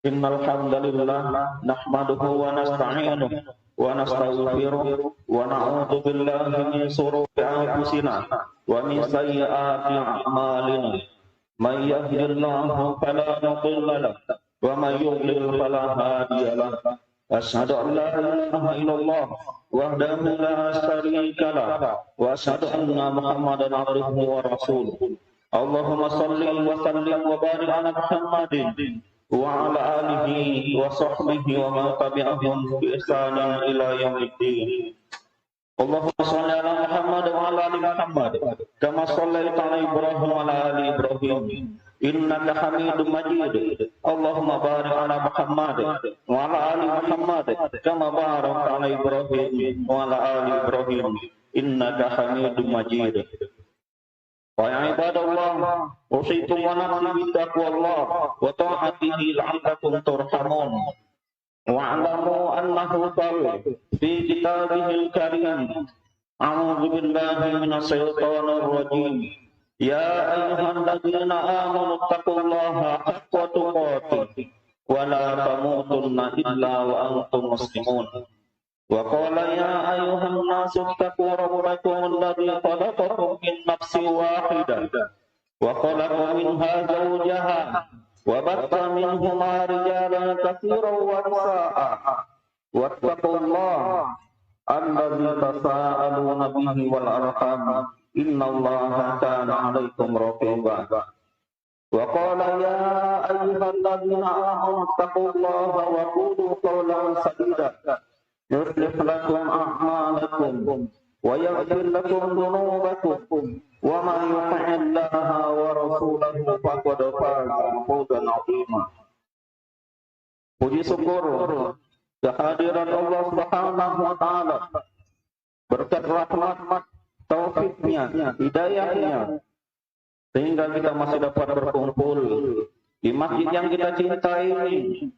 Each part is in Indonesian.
Innal hamdalillah nahmaduhu wa nasta'inuhu wa nastaghfiruh wa na'udzu billahi min shururi anfusina wa min sayyiati a'malina. May yahdihillahu fala mudilla lahu wa may yudlil fala hadiya lahu. Asyhadu an la ilaha illallah wahdahu la syarika lahu wa asyhadu anna Muhammadan abduhu wa rasuluh. Allahumma shalli wa sallim wa barik ala Muhammadin wa ala alihi wa sahbihi wa man tabi'ahum bi ihsanin ila yaumiddin. Allahumma shalli ala Muhammad wa ala ali Muhammad kama shallaita ala Ibrahim wa ala ali Ibrahim innaka Hamidum Majid. Allahumma barik ala Muhammad wa ala ali Muhammad kama barakta ala Ibrahim wa ala ali Ibrahim innaka Hamidum Majid. Wa ya ibadallah, usikum wa nafsi bittaqwallah wa ta'atihi la'allakum turhamun. Wa'lamu annahu qala fi kitabihil karim, a'udzu billahi minasy syaithanir rajim. Ya ayyuhalladzina amanu taqullaha haqqa tuqatih wa la tamutunna illa wa antum muslimun. Wa qala ya ayyuhan nasu taqu rabbakum alladzi khalaqakum min nafsin wahidah wa khalaqa minha zawjaha wa batta minhuma rijalan katsiran wa nisaa'a wattaqullaha alladzi tasaaluna bihi wal arham innallaha kana 'alaikum raqiba. Wa qala ya ayyuhalladzina amanu taqullaha wa qulu qawlan sadida يصلح لكم أعمالكم ويغفر لكم ذنوبكم ومن يطع الله ورسوله فقد فاز فوزا عظيما. Puji syukur kehadiran Allah Subhanahu wa taala, berkat rahmat, taufiknya, hidayahnya, sehingga kita masih dapat berkumpul di masjid yang kita cintai ini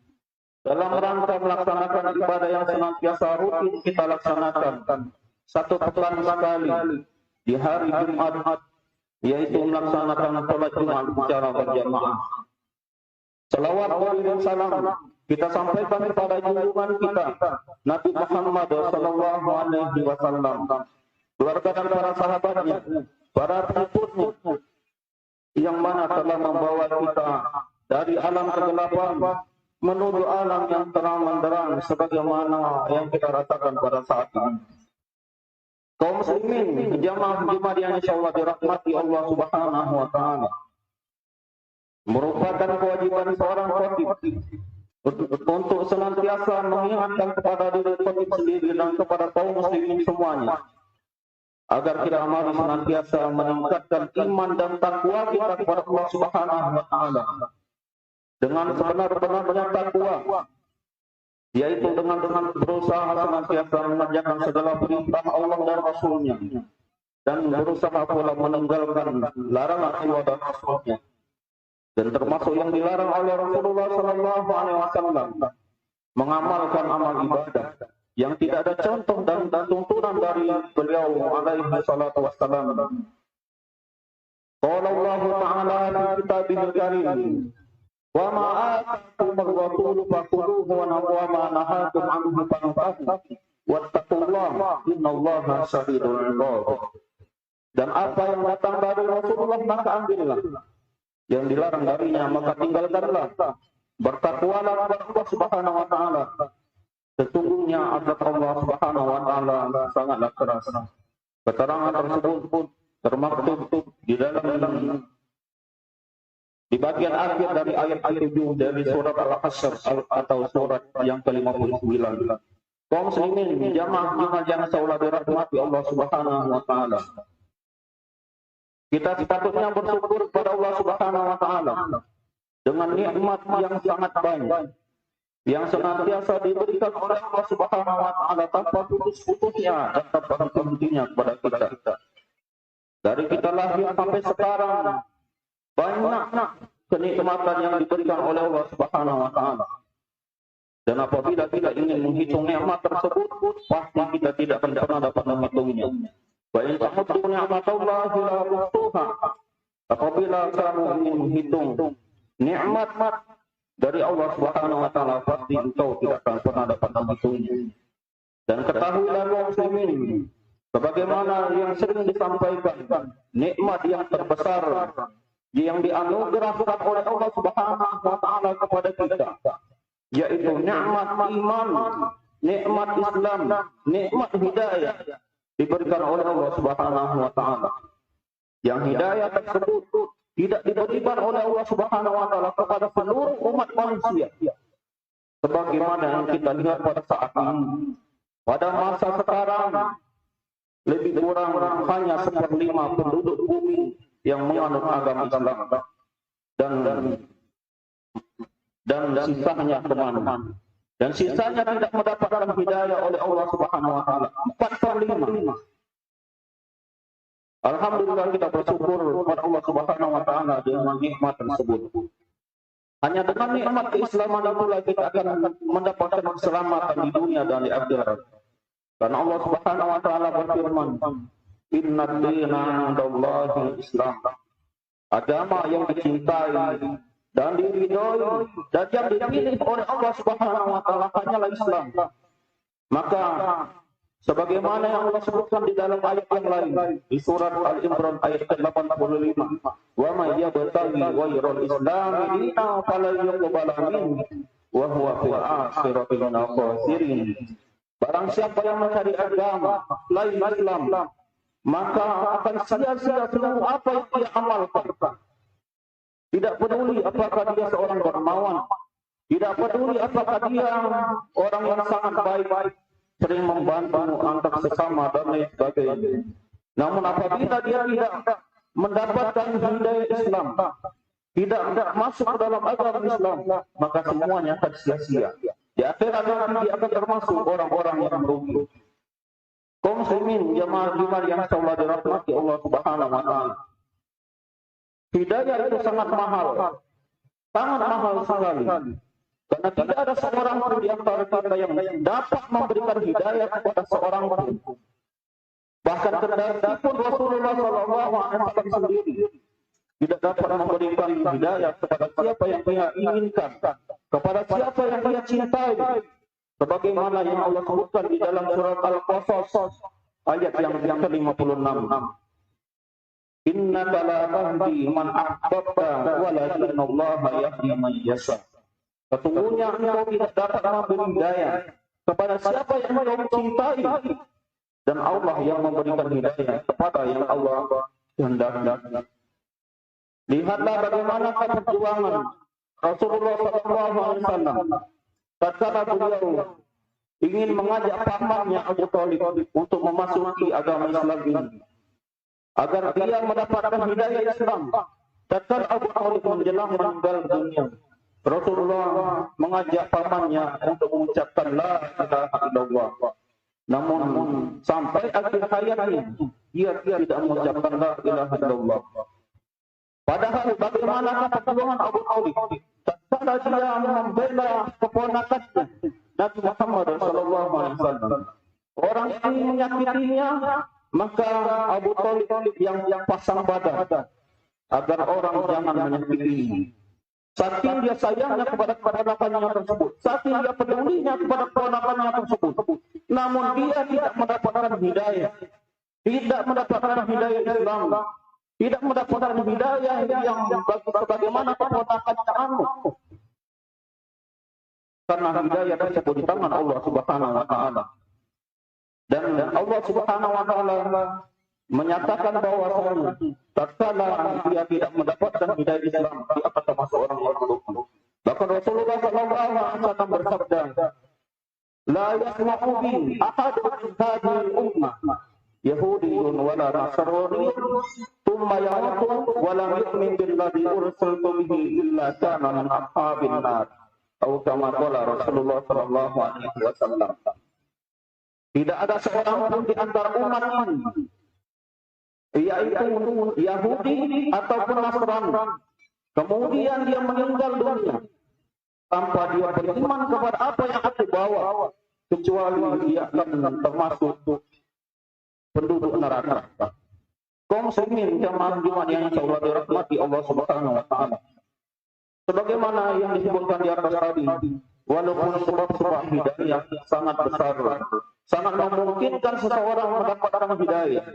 dalam rangka melaksanakan ibadah yang senantiasa rutin kita laksanakan satu pekan sekali di hari Jumat, yaitu melaksanakan sholat Jumat secara berjamaah. Salawat dan salam kita sampaikan kepada junjungan kita Nabi Muhammad sallallahu alaihi wasallam, keluarga dan para sahabatnya, para pengikutnya yang mana telah membawa kita dari alam kegelapan menuju alam yang terang benderang sebagaimana yang kita rasakan pada saat ini. Kaum muslimin, jamaah Jumat yang insyaallah dirahmati Allah Subhanahu wa taala, merupakan kewajiban seorang khatib untuk senantiasa mengingatkan kepada diri khatib sendiri dan kepada kaum muslimin semuanya agar kita mari senantiasa meningkatkan iman dan takwa kita kepada Allah Subhanahu wa taala dengan sebenar-benarnya takwa, yaitu dengan berusaha senantiasa mengerjakan segala perintah Allah dan Rasulnya, dan berusaha pula meninggalkan larangan Allah dan Rasulnya. Dan termasuk yang dilarang oleh Rasulullah Sallallahu Alaihi Wasallam, mengamalkan amal ibadah yang tidak ada contoh dan tuntunan dari beliau alaihi salatu wassalam. Qala Allah Ta'ala fi kitabihil karim, wa ma atakum ar-rasulu fakhuduhu wa ma nahakum anhu fantahu wattaqullaha innallaha syadidul 'iqab. Dan apa yang datang dari Rasulullah maka ambillah, yang dilarang darinya maka tinggalkanlah. Bertakwalah kepada Allah Subhanahu wa taala, sesungguhnya azab Allah Subhanahu wa taala sangatlah keras. Keterangan tersebut termaktub di dalam di bagian akhir dari ayat 7 dari surat Al-Hasyr atau surat yang ke-59. Kaum muslimin, jamaah Jumat yang insyaallah dirahmati Allah Subhanahu wa taala, kita sepatutnya bersyukur kepada Allah Subhanahu wa taala dengan nikmat yang sangat banyak yang senantiasa diberikan oleh Allah Subhanahu wa taala tanpa putus-putusnya dan tanpa henti-hentinya kepada kita. Dari kita lahir sampai sekarang, banyak kenikmatan yang diberikan oleh Allah Subhanahu wa taala. Dan apabila kita ingin menghitung nikmat tersebut, pasti kita tidak akan pernah dapat menghitungnya. Wa in ta'uddu ni'matallahi la tuhsuha. Apabila kamu ingin menghitung nikmat dari Allah Subhanahu wa taala, pasti engkau tidak akan pernah dapat menghitungnya. Dan ketahuilah kaum muslimin, sebagaimana yang sering disampaikan, nikmat yang terbesar yang dianugerahkan oleh Allah Subhanahu wa taala kepada kita, yaitu nikmat iman, nikmat Islam, nikmat hidayah diberikan oleh Allah Subhanahu wa taala. Yang hidayah tersebut tidak diberikan oleh Allah Subhanahu wa taala kepada seluruh umat manusia. Sebagaimana yang kita lihat pada saat ini, pada masa sekarang lebih kurang hanya 1/5 penduduk bumi yang menganut agama Islam, dan sisanya kemana? Dan sisanya tidak mendapatkan hidayah oleh Allah Subhanahu wa taala. 4/5. Alhamdulillah, kita bersyukur kepada Allah Subhanahu wa taala dengan nikmat tersebut. Hanya dengan nikmat keislaman itulah kita akan mendapatkan keselamatan di dunia dan di akhirat. Karena Allah Subhanahu wa taala berfirman, "Inna dina 'indallahi Islam." Agama yang dicintai dan diridhoi dan yang dipilih oleh Allah Subhanahu wa taala hanyalah Islam. Maka sebagaimana yang Allah sebutkan di dalam ayat yang lain di surat Al-Imran ayat ke-85, "Wa may yabtaghi ghairal islami dinan falan yuqbala minhu wa huwa fil akhirati minal khasirin." Barang siapa yang mencari agama lain Islam, maka akan sia-sia seluruh apa yang dia amalkan. Tidak peduli apakah dia seorang dermawan, tidak peduli apakah dia orang yang sangat baik, sering membantu antar sesama dan lain sebagainya. Namun apabila dia tidak mendapatkan hidayah Islam, tidak masuk ke dalam agama Islam, maka semuanya akan sia-sia. Di akhirat nanti dia akan termasuk orang-orang yang merugi. Kaum muslimin jamaah yang insyaallah dirahmati Allah Subhanahu wa taala. Hidayah itu sangat mahal sekali. Karena tidak ada seorang pun di antara kita yang dapat memberikan hidayah kepada seorang pun. Bahkan kendati pun Rasulullah SAW sendiri tidak dapat memberikan hidayah kepada siapa yang dia inginkan, kepada siapa yang dia cintai. Sebagaimana yang Allah sebutkan di dalam surat Al-Qasas ayat yang ke-56. Innaka la tahdi man ahbabta walakinnallaha yahdi man yasha. Sesungguhnya engkau tidak dapat memberi hidayah kepada siapa yang engkau cintai, dan Allah yang memberikan hidayah kepada yang Allah kehendaki. Lihatlah bagaimana perjuangan Rasulullah SAW tatkala beliau ingin mengajak pamannya Abu Thalib untuk memasuki agama Islam ini, agar dia mendapatkan hidayah Islam. Tatkala Abu Thalib menjelang meninggal dunia, Rasulullah mengajak pamannya untuk mengucapkan la ilaha illallah. Namun sampai akhir hayatnya dia tidak mengucapkan la ilaha illallah. Padahal bagaimana perjuangan Abu Thalib tatkala dia membela keponakannya Nabi Muhammad SAW. Orang ini menyakitinya, maka Abu Thalib yang pasang badan agar orang jangan menyakitinya. Saking dia sayangnya kepada keponakannya tersebut, saking dia pedulinya kepada keponakannya tersebut, namun dia tidak mendapatkan hidayah, tidak mendapatkan hidayah Islam, tidak mendapatkan hidayah yang sebagaimana keponakannya anut. Karena hidayah tersebut di tangan Allah Subhanahu wa taala. Dan Allah Subhanahu wa taala menyatakan bahwa tatkala dia tidak mendapatkan hidayah Islam, dia akan termasuk orang yang merugi. Bahkan Rasulullah SAW bersabda, "La yasma'u bi ahadun min hadhihi al-ummah Yahudiyyun wala Nasraniyyun thumma yamutu wa lam yu'min billadhi ursiltu bihi illa kana min ashabin nar." Atau kama qala Rasulullah sallallahu alaihi wasallam. Tidak ada seorang pun di antara umat ini, yaitu Yahudi ataupun Nasrani, kemudian dia meninggal dunia tanpa dia beriman kepada apa yang aku bawa, kecuali dia akan termasuk penduduk neraka. Kaum muslimin jamaah yang insyaallah dirahmati Allah Subhanahu wa taala. Sebagaimana yang disebutkan di atas tadi, walaupun sebab-sebab hidayah sangat besar, sangat memungkinkan seseorang mendapatkan hidayah.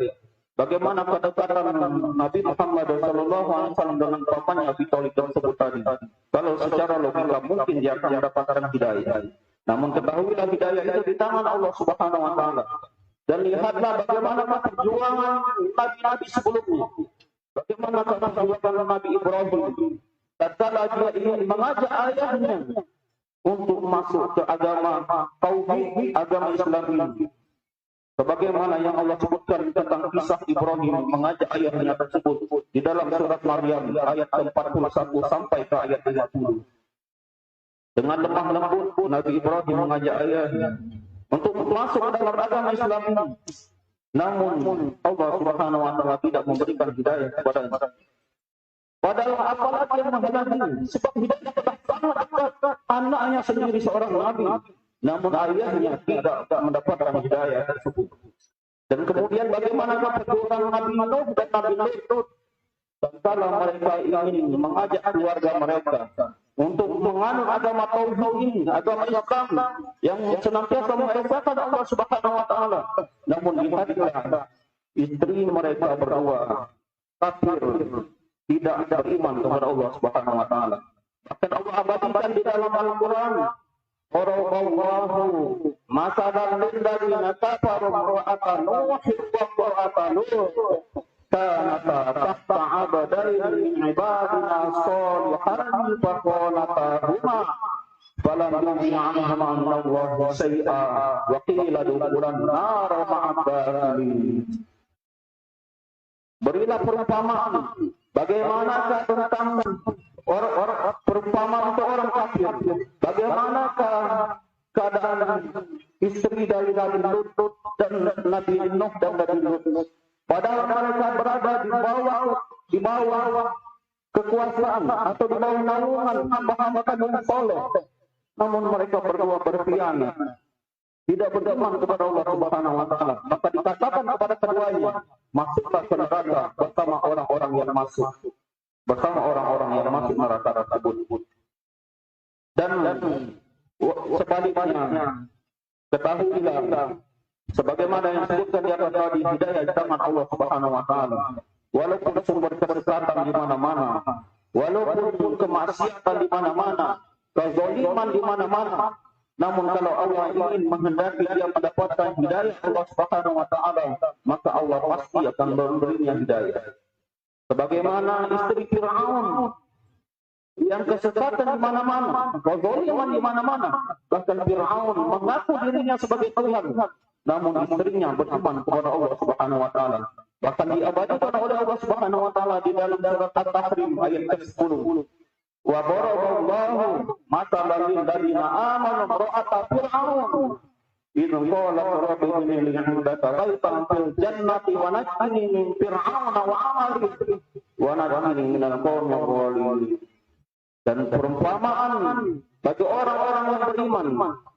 Bagaimana kedekatan Nabi Muhammad SAW dengan bapaknya Abi Thalib tersebut tadi. Kalau secara logika mungkin dia akan mendapatkan hidayah. Namun ketahuilah hidayah itu di tangan Allah Subhanahu Wa Taala. Dan lihatlah bagaimana perjuangan Nabi-Nabi sebelumnya. Bagaimana perjuangan Nabi Ibrahim. Tatkala dia ingin mengajak ayahnya untuk masuk ke agama tauhid, agama Islam ini. Sebagaimana yang Allah sebutkan tentang kisah Ibrahim mengajak ayahnya tersebut di dalam surat Maryam ayat ke-41 sampai ke ayat 50. Dengan lemah lembut Nabi Ibrahim mengajak ayahnya untuk masuk ke dalam agama Islam ini. Namun Allah Subhanahu Wa Taala tidak memberikan hidayah kepadanya. Padahal apalagi yang menghalangi, sebab hidayah telah sangat dekat anaknya sendiri seorang nabi. Namun ayahnya tidak mendapatkan hidayah tersebut. Dan kemudian bagaimana perjuangan Nabi Nuh dan Nabi Lut tatkala mereka ingin mengajak keluarga mereka untuk menganut agama tauhid ini, agama Islam yang senantiasa mengesahkan Allah Subhanahu Wa Taala. Namun lihatlah istri mereka berdua kafir, tidak beriman kepada Allah Subhanahu Wa Taala. Bahkan Allah abadikan di dalam Al-Quran, Qara'allahu masalan lilladzina kafaru imra'atan Nuh wa imra'atan Lut kanata tahta 'abdayn min 'ibadina shalihain faqalatahuma falam yughni 'anhuma Allahu shay'an wa qila udkhulan nar ma'ad dakhilin. Berilah perumpamaan bagaimanakah tentang perumpamaan untuk orang kafir. Bagaimanakah keadaan istri dari Nabi Lut dan Nabi Nuh dan Nabi Lut. Padahal mereka berada di bawah kekuasaan atau di bawah naungan hamba-hamba yang soleh. Namun mereka berdua berkhianat, tidak beriman kepada Allah Subhanahu Wa Taala. Maka dikatakan kepada keduanya, masuklah ke neraka bersama orang-orang yang masuk. Bersama orang-orang yang masuk neraka tersebut. Dan sebaliknya, ketahuilah sebagaimana yang disebutkan di atas tadi, hidayah di tangan Allah Subhanahu Wa Taala. Walaupun sumber kesesatan di mana-mana, walaupun kemaksiatan di mana-mana, kezaliman di mana-mana, namun kalau Allah ingin menghendaki dia mendapatkan hidayah Allah Subhanahu Wa Taala, maka Allah pasti akan memberinya hidayah. Sebagaimana istri Fir'aun yang kesesatan di mana-mana, kezaliman di mana-mana, bahkan Fir'aun mengaku dirinya sebagai Tuhan, namun istrinya beriman kepada Allah Subhanahu Wa Taala. Bahkan diabadikan oleh Allah Subhanahu Wa Taala di dalam surat At-Tahrim ayat ke-10. Wa daraballahu mathalan lil ladzina amanu imra'ata fir'aun idh qalat rabbi inni li 'indaka baitan fil jannati wa najjini min fir'auna wa 'amalihi wa najjini minal qaumil zalimin. Dan perumpamaan bagi orang-orang yang beriman,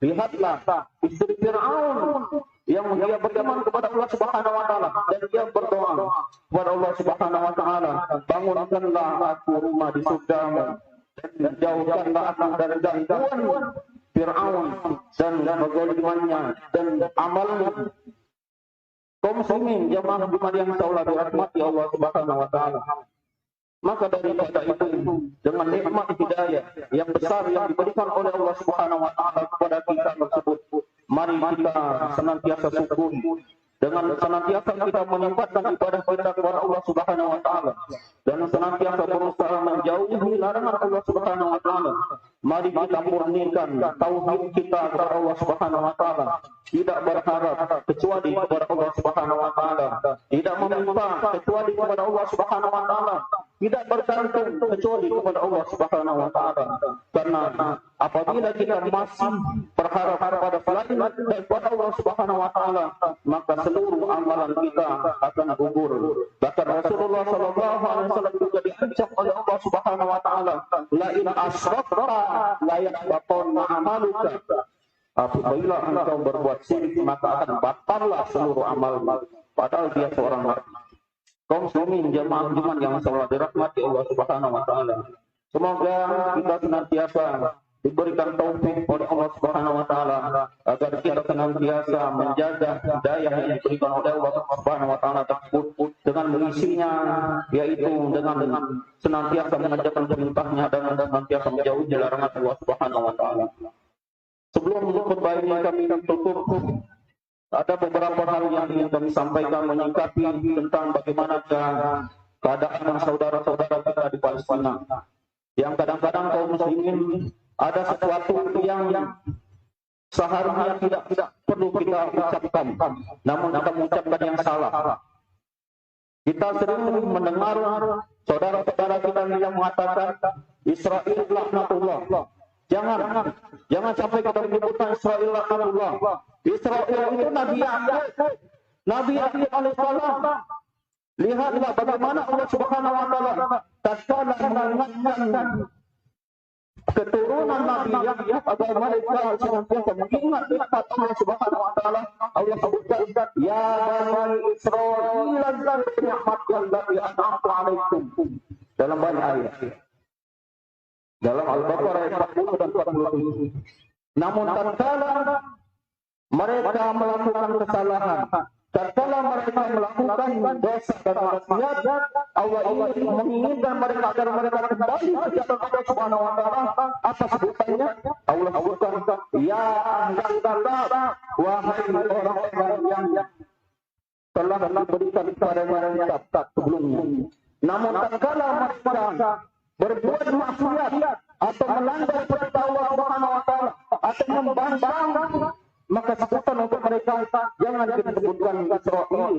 lihatlah istri Fir'aun yang dia beriman kepada Allah Subhanahu Wa Taala dan dia berdoa kepada Allah Subhanahu Wa Taala, bangunkanlah aku rumah di surgamu dan jauhkanlah aku dari gangguan Fir'aun dan kezalimannya dan amalnya. Kaum muslimin jamaah yang Allah dirahmati Allah Subhanahu Wa Taala. Maka daripada itu, dengan nikmat hidayah yang besar yang diberikan oleh Allah Subhanahu Wa Taala kepada kita tersebut, mari kita senantiasa syukur dengan senantiasa kita meningkatkan ibadah kita kepada Allah Subhanahu Wa Taala dan senantiasa berusaha menjauhi larangan Allah Subhanahu Wa Taala. Mari kita murnikan tauhid kita kepada Allah Subhanahu Wa Taala, tidak berharap kecuali kepada Allah Subhanahu Wa Taala, tidak meminta kecuali kepada Allah Subhanahu Wa Taala, tidak bergantung kecuali kepada Allah Subhanahu Wa Taala. Karena apabila kita masih berharap kepada selain daripada Allah Subhanahu Wa Taala, maka seluruh amalan kita akan gugur. Bahkan Rasulullah Sallallahu Alaihi Wasallam juga diancam oleh Allah Subhanahu Wa Taala, la in asyrakta la yahbatanna amaluka. Apabila engkau berbuat syirik, maka akan batallah seluruh amalmu. Padahal dia seorang nabi. Kaum muslimin jamaah iman yang selalu dirahmati Allah Subhanahu Wa Taala. Semoga kita senantiasa diberikan taufik oleh Allah Subhanahu wa taala agar kita senantiasa menjaga hidayah yang diberikan oleh Allah Subhanahu wa taala tersebut dengan mengisinya, yaitu dengan senantiasa mengerjakan perintahnya dan senantiasa menjauhi larangan Allah Subhanahu wa taala. Sebelum khutbah ini kami tutup, ada beberapa hal yang ingin kami sampaikan menyikapi tentang bagaimana keadaan saudara-saudara kita di Palestina. Yang kadang-kadang kaum muslimin ada sesuatu yang seharusnya tidak perlu kita ucapkan, namun kita mengucapkan yang salah. Kita sering mendengar saudara-saudara kita yang mengatakan Israel laknatullah. Jangan sampai kita menyebutkan Israel laknatullah. Israel itu Nabi Yaqub alaihissalam. Lihatlah bagaimana Allah Subhanahu wa taala tatkala mengingatkan keturunan Nabi Yaqub agar mereka senantiasa mengingat nikmat Allah Subhanahu wa taala. Allah sebutkan, ya bani Israil dzkuru ni'mati allati an'amtu 'alaikum, dalam banyak ayat. Dalam Al-Baqarah ayat 40 dan 47. Namun tatkala mereka melakukan kesalahan, tatkala mereka melakukan dosa dan maksiat, Allah ingin menginginkan mereka agar mereka kembali ke jalan Allah Subhanahu wa taala. Apa sebutannya? Allah sebutkan, ya ahlal kitab, wahai orang-orang yang telah diberikan kepada mereka kitab sebelumnya. Namun tatkala mereka berbuat maksiat atau melanggar perintah Allah Subhanahu wa taala atau membangkang, maka sebutan untuk mereka jangan disebutkan Israel.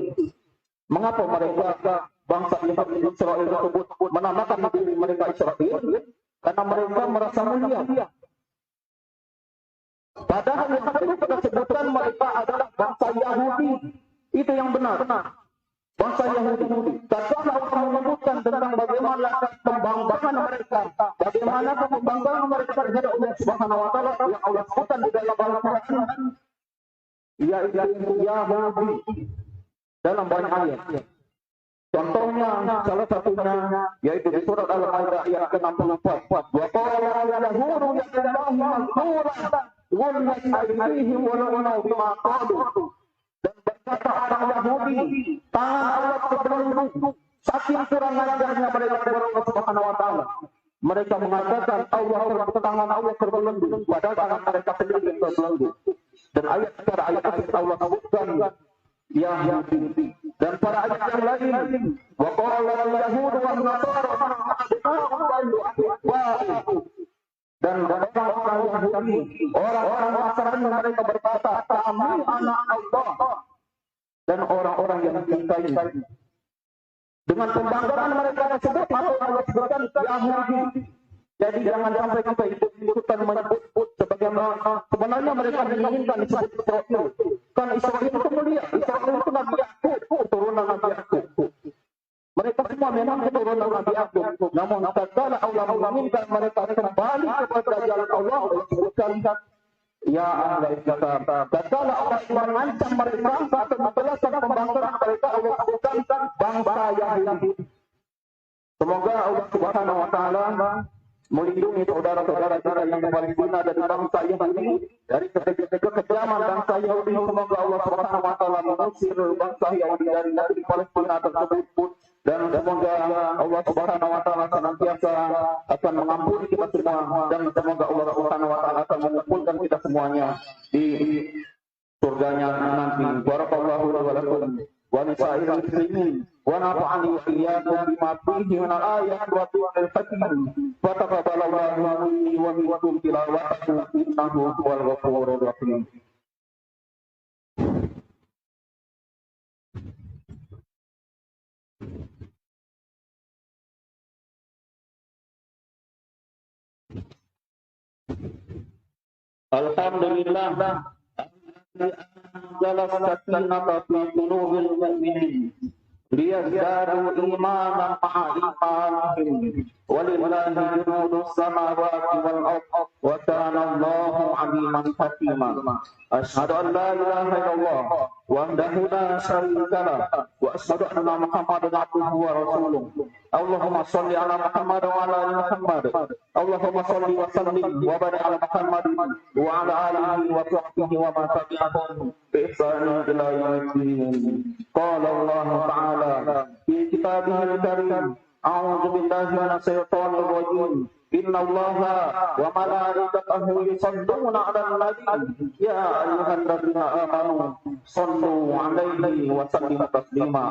Mengapa mereka bangsa Israel tersebut menamakan diri mereka Israel? Karena mereka merasa mulia. Padahal yang perlu kita sebutkan mereka adalah bangsa Yahudi. Itu yang benar. Bangsa Yahudi. Tatkala Allah menyebutkan tentang bagaimana pembangkangan mereka, bagaimana pembangkangan mereka terhadap Allah Subhanahu wa taala yang Allah sebutkan di dalam Al-Qur'an, yaitu Yahudi dalam banyak ayat. Contohnya, salah satunya yaitu di surat Al-Maidah ayat ke-64. Wa qala al-yahudu yaqullahi maghfura ghullat aydihim wa la'anu bima qalu. Dan berkata orang Yahudi, tangan Allah terbelenggu saking kurang ajarnya mereka kepada Allah Subhanahu wa taala. Mereka mengatakan tangan Allah terbelenggu, padahal tangan mereka sendiri yang terbelenggu. Dan ayat Allah sebutkan Yahudi dan para ayat yang lain, wa qala al-yahudu wan nasara dan orang-orang Yahudi, orang-orang Nasrani mereka berkata kami anak Allah, dan orang-orang yang mencintai. Dengan pembangkangan mereka tersebut Allah sebutkan Yahudi. Jadi jangan sampai kita ikut-ikutan menyebut sebagaimana sebenarnya mereka menginginkan disebut Israel. Kan Israel itu mulia, Israel itu Nabi Yaqub, keturunan Nabi Yaqub. Mereka semua memang keturunan Nabi Yaqub. Namun tatkala Allah menginginkan mereka kembali kepada jalan Allah, Allah sebutkan ya ahlal kitab. Tatkala Allah mengancam mereka atau membalaskan pembangkangan mereka, Allah sebutkan bangsa Yahudi. Semoga Allah Subhanahu wa taala melindungi saudara-saudara kita yang di Palestina dari bangsa Yahudi, dari kekejaman bangsa Yahudi. Semoga Allah Subhanahu wa taala mengusir bangsa Yahudi dari Palestina tersebut, dan semoga Allah Subhanahu wa taala senantiasa akan mengampuni kita semua, dan semoga Allah Subhanahu wa taala akan mengumpulkan kita semuanya di surganya nanti. Barakallahu wa lakum wa lisa'il muslimin wa nafa'ani wa iyyakum bima fihi min al-ayati wa dhikril hakim. Wa taqabbalallahu minni wa minkum tilawatahu innahu huwal ghafurur rahim. Alhamdulillah anzala sakinata fi qulubil mu'minin liyazdadu imanan ma'a imanihim walillahi junudus samawati wal ardh wa kana Allahu 'aliman hakima. Asyhadu an la ilaha illallah وحده لا شريك له وأشهد أن محمدا عبده ورسوله اللهم صل على محمد وعلى آل محمد اللهم صل وسلم وبارك على محمد وعلى آله وصحبه ومن تبعهم بإحسان إلى يوم الدين قال الله تعالى في كتابه الكريم أعوذ بالله من الشيطان الرجيم إن الله وملائكته يصلون على النبي يا أيها الذين آمنوا صلوا عليه وسلموا تسليما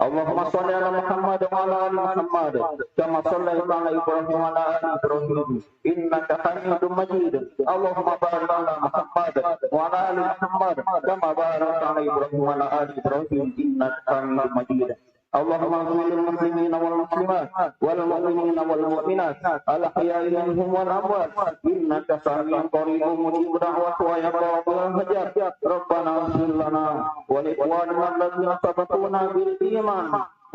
اللهم صل على محمد وعلى آل محمد كما صليت على إبراهيم وعلى آل إبراهيم إنك حميد مجيد اللهم بارك على محمد وعلى آل محمد كما باركت على إبراهيم وعلى آل إبراهيم إنك حميد مجيد اللهم اغفر للمسلمين والمسلمات والمؤمنين والمؤمنات الأحياء منهم والأموات إنك سميع قريب مجيب دعوة ويا رب الحجاب ربنا اغفر لنا ولإخواننا الذين سبقونا بالإيمان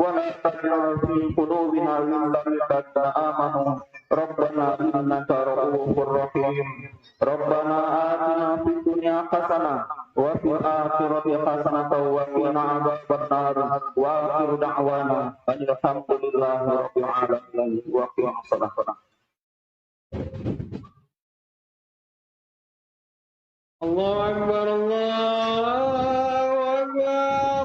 ولا تجعل في قلوبنا غلا للذين آمنوا ربنا إنك رؤوف رحيم ربنا آتنا في الدنيا حسنة وفي الآخرة حسنة وقنا عذاب النار وآخر دعوانا أن الحمد لله رب العالمين وقنا صلاتنا. الله أكبر الله أكبر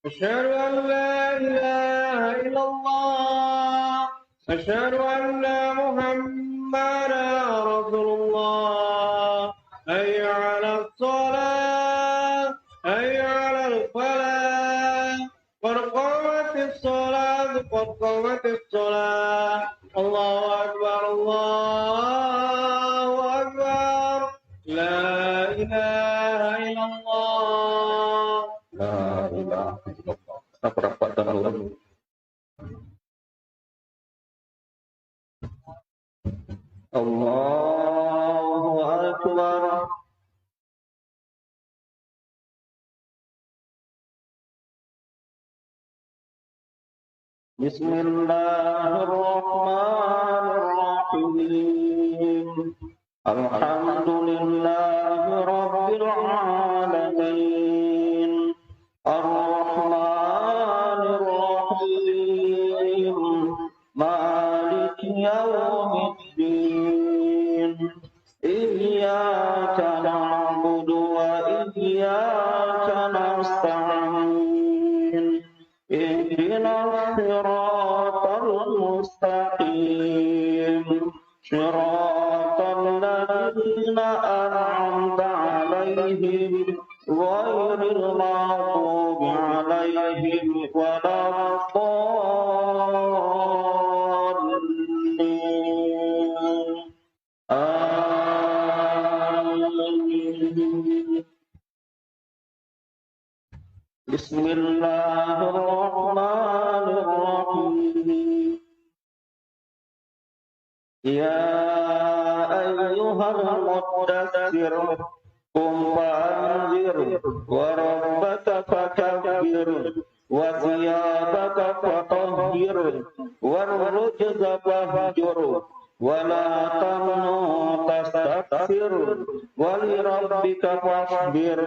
أشهد أن لا إله إلا الله أشهد أن محمدا رسول الله حي على الصلاة حي على الفلاح قد قامت الصلاة قد قامت الصلاة الله أكبر الله أكبر لا إله إلا الله لا إله إلا الله. Apa dahulu? Allahu Akbar. Bismillahirrahmanirrahim. Alhamdulillahi Rabbil Alamin. Ar-Rahmanir Rahim. Maliki Yawmiddin. Iyyaka na'budu wa iyyaka nasta'in. Ihdinas siratal mustaqim. Siratal ladzina an'amta 'alaihim ghairil maghdubi 'alaihim waladdallin. Amin. Bismillahirrahmanirrahim. Ya ayyuhal muddatsir qum fa'anzir wa rabbaka fakabbir wa thiyabaka fatahhir war rujza fahjur wa la tamnun tastakthir wa li rabbika fasbir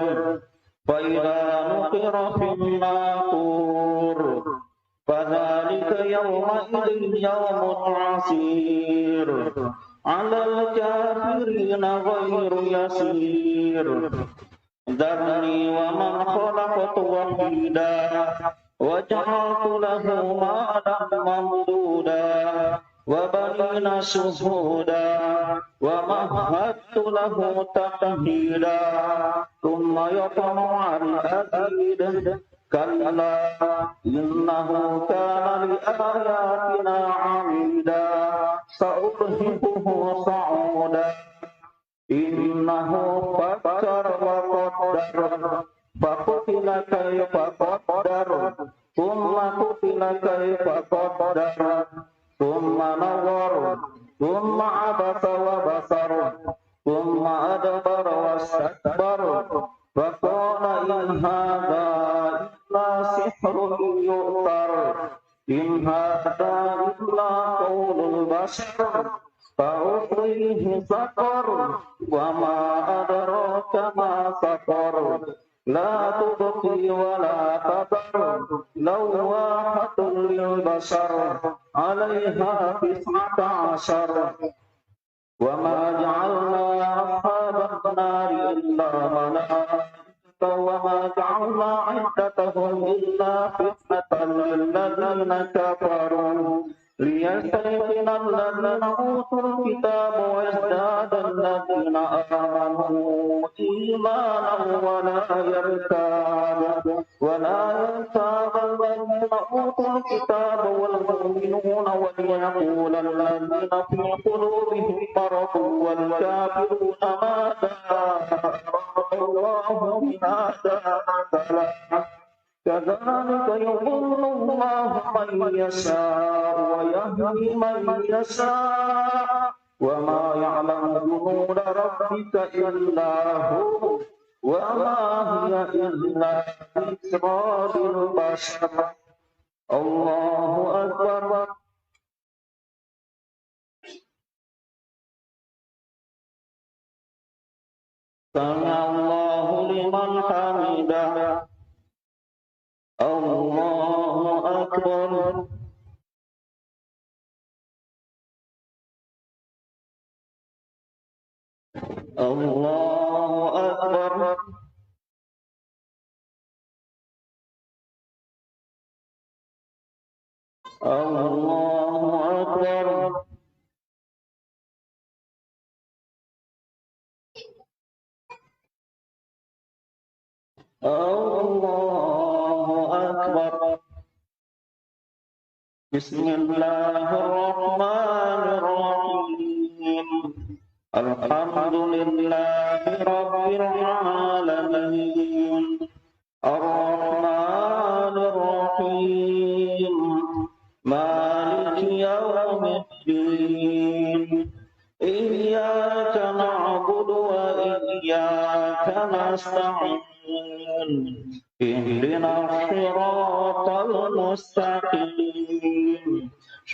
fa idza nuqira fin naqur fadzalika yawma'idin yawmun 'asir 'alal kafirina ghairu yasir. Dharni wa man khalaqtu wahida wa ja'altu lahu malan mamduda wa banina shuhuda wa mahadtu lahu tamhida thumma yatma'u al-azid kalla innahu kana li ayatina 'amida sa'urhiquhu sa'uda innahu fakkara wa qaddara faqutila kayfa qaddara thumma qutila kayfa qaddara thumma nawwara thumma 'abasa wa basara thumma adbara wastakbara faqala in hadha illa sihrun yu'tar in hadha illa qawlul bashar فأصليه سقر وما أدراك ما سقر لا تبقي ولا تذر لواحة للبشر عليها 19 وما جعلنا أصحاب النار إلا ملائكة وما جعلنا عدتهم إلا فتنة للذين كفروا ليستيقن الذين أوتوا الكتاب ويزداد الذين آمنوا إيمانا ولا يرتاب الذين أوتوا الكتاب والمؤمنون وليقول الذين في قلوبهم مرض والكافرون ماذا أراد الله بهذا مثلا كذلك يضل الله من يشاء ويهدي من يشاء وما يعلم جنود ربك إلا هو وما هي إلا ذكرى للبشر الله أكبر سمع الله لمن حمده الله أكبر الله أكبر الله أكبر الله أكبر بسم الله الرحمن الرحيم الحمد لله رب العالمين الرحمن الرحيم مالك يوم الدين إياك نعبد وإياك نستعين اهدنا الصراط المستقيم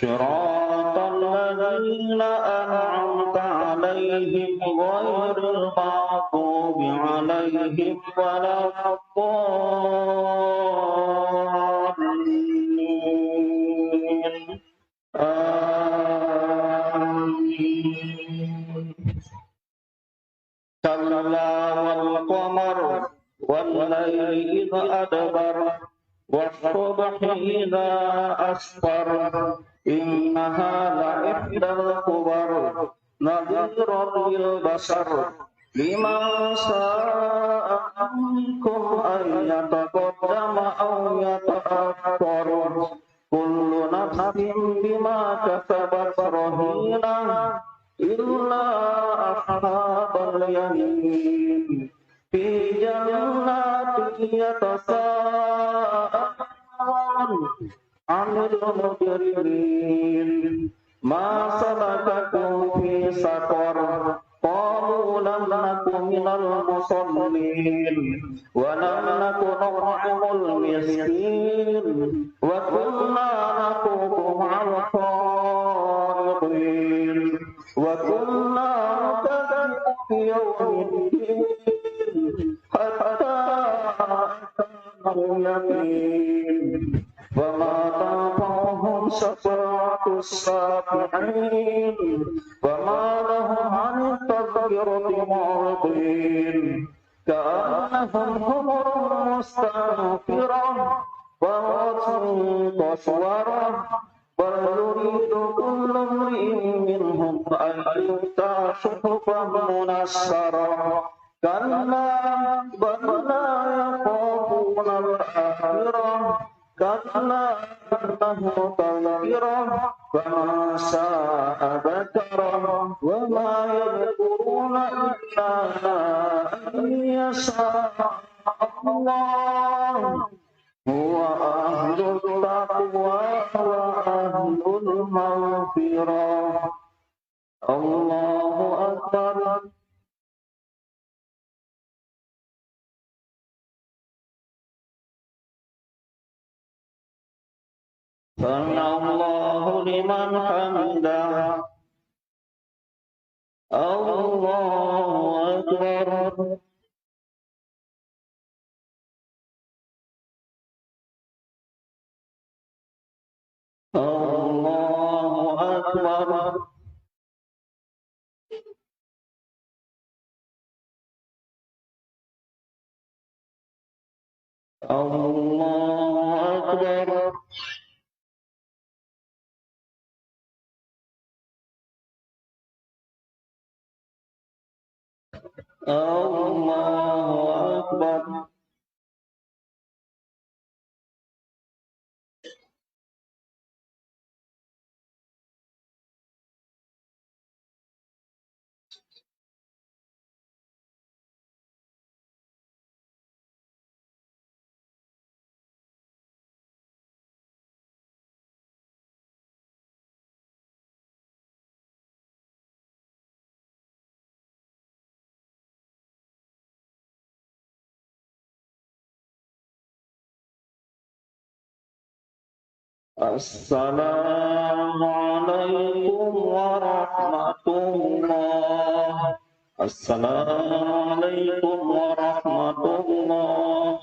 صراط الذين أنعمت عليهم غير المغضوب عليهم ولا الضالين آمين كلا والقمر والليل إذ أدبر والصبح إذا أسفر إنها لإحدى الكبر نذيرا للبشر لمن شاء منكم أن يتقدم أو يتأخر كل نفس بما كسبت رهينة إلا أصحاب اليمين في جنات يتساءلون عن المجرمين ما سلككم في سقر قالوا لم نك من المصلين ولم نك نطعم المسكين وكنا نخوض مع الخائضين وكنا نكذب بيوم الدين حتى أتانا اليقين وما تنفعهم شفاعة الشافعين وما لهم عن التذكرة معرضين كأنهم حمر مستنفرة فرت قسورة بل يريد كل امرئ منهم أن يؤتى صحفا منشرة كلا بل لا يخافون الآخرة كلا إنه تذكرة فمن شاء ذكره وما يذكرون إلا أن يشاء الله هو أهل التقوى وأهل المغفرة الله أكبر سمع الله لمن حمده الله أكبر أكبر الله أكبر الله أكبر السلام عليكم ورحمة الله السلام عليكم ورحمة الله